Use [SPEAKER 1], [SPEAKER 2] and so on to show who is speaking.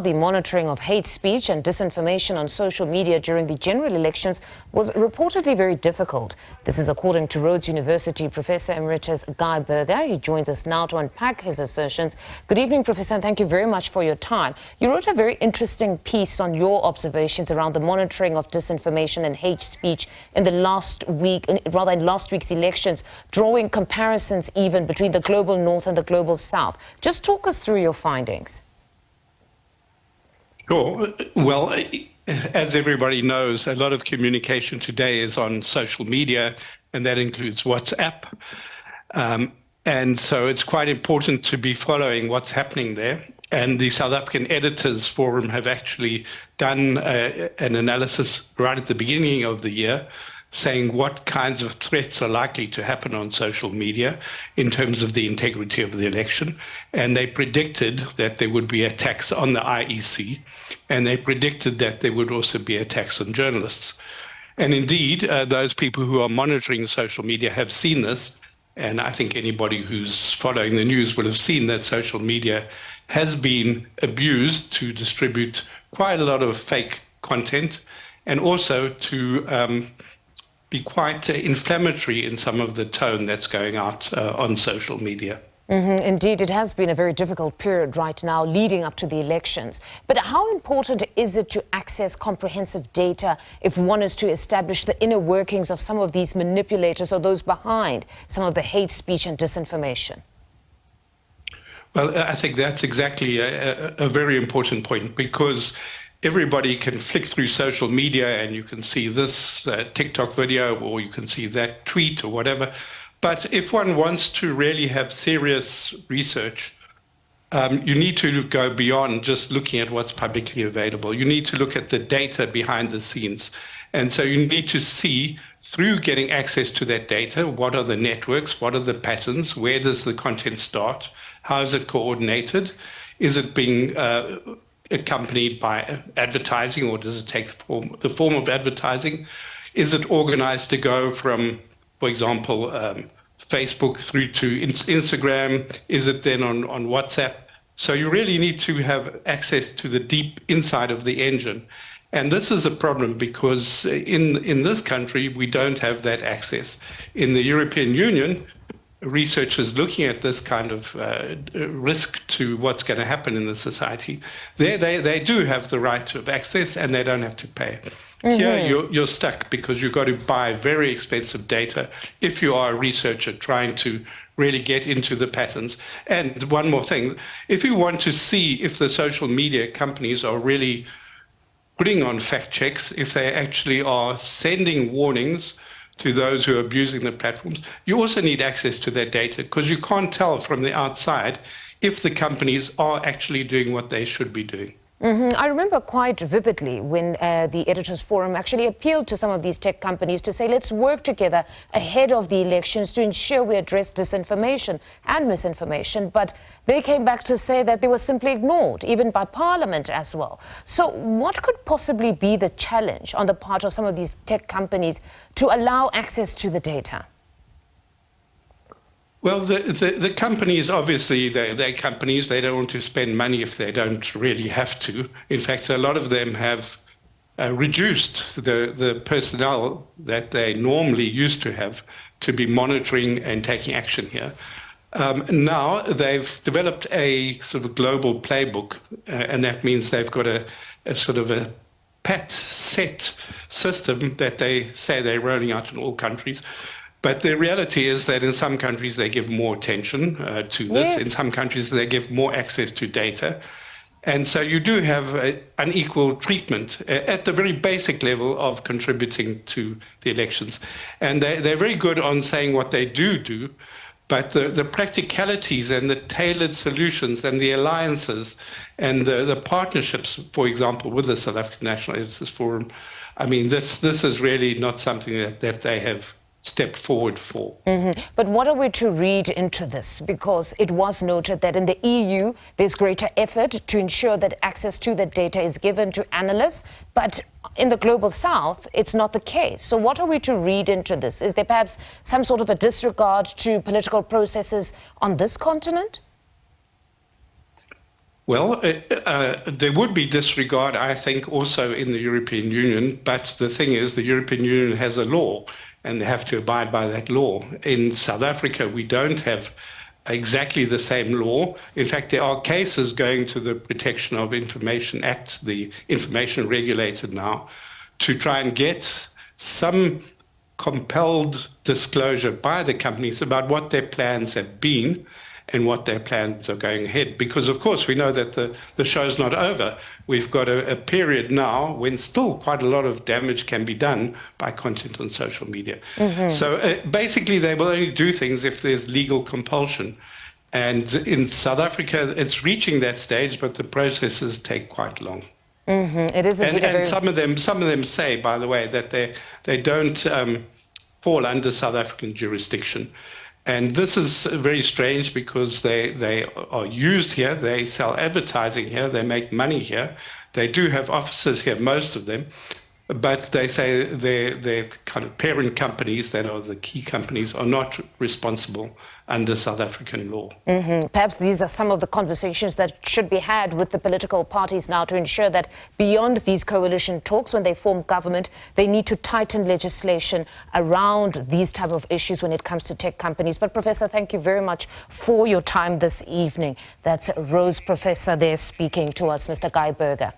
[SPEAKER 1] The monitoring of hate speech and disinformation on social media during the general elections was reportedly very difficult. This is according to Rhodes University Professor Emeritus Guy Berger. He joins us now to unpack his assertions. Good evening, Professor, and thank you very much for your time. You wrote a very interesting piece on your observations around the monitoring of disinformation and hate speech in the last week's elections, drawing comparisons even between the global north and the global south. Just talk us through your findings.
[SPEAKER 2] Sure. Well, as everybody knows, a lot of communication today is on social media, and that includes WhatsApp. And so it's quite important to be following what's happening there. And the South African Editors Forum have actually done an analysis right at the beginning of the year, saying what kinds of threats are likely to happen on social media in terms of the integrity of the election. And they predicted that there would be attacks on the IEC, and they predicted that there would also be attacks on journalists. And indeed, those people who are monitoring social media have seen this. And I think anybody who's following the news will have seen that social media has been abused to distribute quite a lot of fake content, and also to be quite inflammatory in some of the tone that's going out on social media.
[SPEAKER 1] Indeed, it has been a very difficult period right now leading up to the elections. But how important is it to access comprehensive data if one is to establish the inner workings of some of these manipulators or those behind some of the hate speech and disinformation?
[SPEAKER 2] Well, I think that's exactly a very important point, because everybody can flick through social media and you can see this TikTok video, or you can see that tweet or whatever. But if one wants to really have serious research, you need to go beyond just looking at what's publicly available. You need to look at the data behind the scenes. And so you need to see, through getting access to that data, what are the networks, what are the patterns, where does the content start, how is it coordinated, is it being accompanied by advertising, or does it take the form of advertising? Is it organized to go from, for example, Facebook through to Instagram? Is it then on WhatsApp? So you really need to have access to the deep inside of the engine. And this is a problem because in this country, we don't have that access. In the European Union, researchers looking at this kind of risk to what's going to happen in the society, they do have the right of access, and they don't have to pay. Here, you're stuck because you've got to buy very expensive data if you are a researcher trying to really get into the patterns. And one more thing, if you want to see if the social media companies are really putting on fact checks, if they actually are sending warnings to those who are abusing the platforms, you also need access to that data, because you can't tell from the outside if the companies are actually doing what they should be doing.
[SPEAKER 1] I remember quite vividly when the Editors Forum actually appealed to some of these tech companies to say, let's work together ahead of the elections to ensure we address disinformation and misinformation. But they came back to say that they were simply ignored, even by Parliament as well. So what could possibly be the challenge on the part of some of these tech companies to allow access to the data?
[SPEAKER 2] Well, the companies, obviously, they're companies. They don't want to spend money if they don't really have to. In fact, a lot of them have reduced the personnel that they normally used to have to be monitoring and taking action here. Now they've developed a sort of global playbook, and that means they've got a sort of a pat set system that they say they're rolling out in all countries. But the reality is that in some countries they give more attention to this. Yes. In some countries they give more access to data. And so you do have unequal treatment at the very basic level of contributing to the elections. And they're very good on saying what they do, but the practicalities and the tailored solutions and the alliances and the partnerships, for example, with the South African National Editors Forum, I mean, this is really not something that they have stepped forward for.
[SPEAKER 1] But what are we to read into this? Because it was noted that in the EU, there's greater effort to ensure that access to the data is given to analysts, but in the Global South, it's not the case. So what are we to read into this? Is there perhaps some sort of a disregard to political processes on this continent?
[SPEAKER 2] Well, there would be disregard, I think, also in the European Union. But the thing is, the European Union has a law and they have to abide by that law. In South Africa, we don't have exactly the same law. In fact, there are cases going to the Protection of Information Act, the information regulator now, to try and get some compelled disclosure by the companies about what their plans have been and what their plans are going ahead. Because, of course, we know that the show's not over. We've got a period now when still quite a lot of damage can be done by content on social media. So basically, they will only do things if there's legal compulsion. And in South Africa, it's reaching that stage, but the processes take quite long.
[SPEAKER 1] It is indeed
[SPEAKER 2] and some of them say, by the way, that they don't fall under South African jurisdiction. And this is very strange because they are used here, they sell advertising here, they make money here. They do have offices here, most of them, but they say their kind of parent companies that are the key companies are not responsible under South African law.
[SPEAKER 1] Perhaps these are some of the conversations that should be had with the political parties now to ensure that beyond these coalition talks, when they form government, they need to tighten legislation around these type of issues when it comes to tech companies. But Professor, thank you very much for your time this evening. That's Rhodes Professor there speaking to us, Mr. Guy Berger.